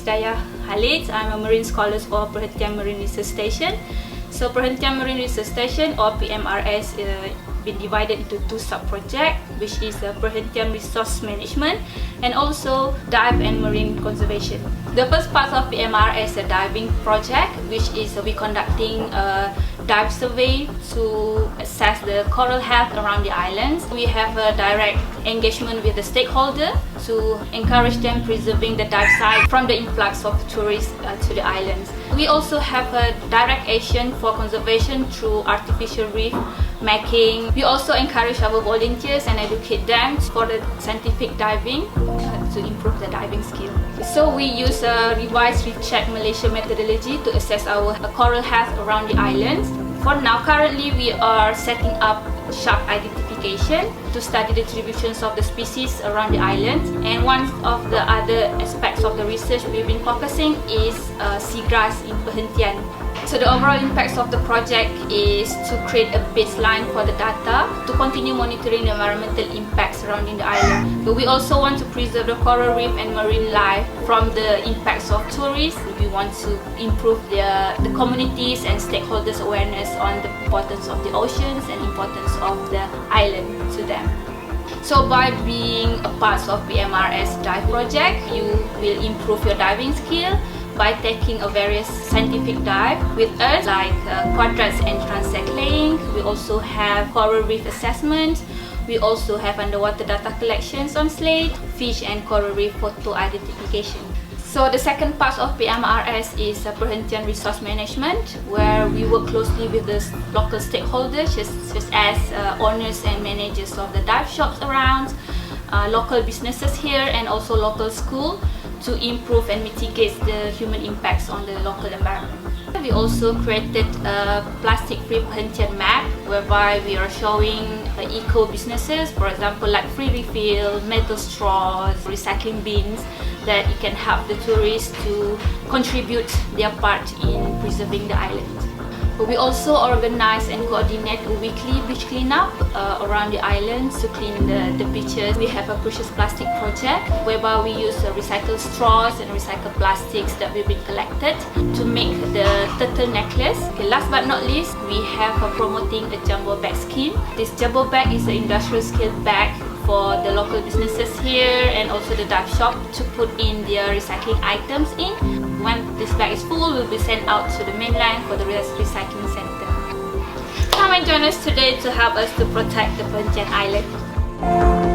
Hidayah Khalid. I'm a Marine Scholar for Perhentian Marine Research Station. So Perhentian Marine Research Station, or PMRS, been divided into two sub-projects, which is Perhentian Resource Management and also Dive and Marine Conservation. The first part of PMRS is a diving project, which is we conducting a dive survey to assess the coral health around the islands. We have a direct engagement with the stakeholder to encourage them preserving the dive site from the influx of tourists to the islands. We also have a direct action for conservation through artificial reef making. We also encourage our volunteers and educate them for the scientific diving to improve the diving skill. So we use a revised Reef Check Malaysia methodology to assess our coral health around the islands. For now, currently we are setting up shark identification to study the distributions of the species around the islands. And one of the other aspects of the research we've been focusing is seagrass in Perhentian. So the overall impacts of the project is to create a baseline for the data to continue monitoring the environmental impacts surrounding the island. But we also want to preserve the coral reef and marine life from the impacts of tourists. We want to improve the communities and stakeholders' awareness on the importance of the oceans and importance of the island to them. So by being a part of PMRS dive project, you will improve your diving skill by taking a various scientific dive with us, like quadrats and transect laying. We also have coral reef assessment. We also have underwater data collections on slate, fish and coral reef photo identification. So the second part of PMRS is Perhentian Resource Management, where we work closely with the local stakeholders, such as owners and managers of the dive shops around, local businesses here and also local school, to improve and mitigate the human impacts on the local environment. We also created a plastic-free Perhentian map, whereby we are showing eco businesses, for example like free refill, metal straws, recycling bins, that you can help the tourists to contribute their part in preserving the island. We also organize and coordinate a weekly beach cleanup around the islands to clean the beaches. We have a precious plastic project whereby we use recycled straws and recycled plastics that we've been collected to make the turtle necklace. Okay, last but not least, we have promoting a jumbo bag scheme. This jumbo bag is an industrial scale bag for the local businesses here and also the dive shop to put in their recycling items in. When this bag is full, will be sent out to the mainland for the recycling center. Come and join us today to help us to protect the Perhentian Island.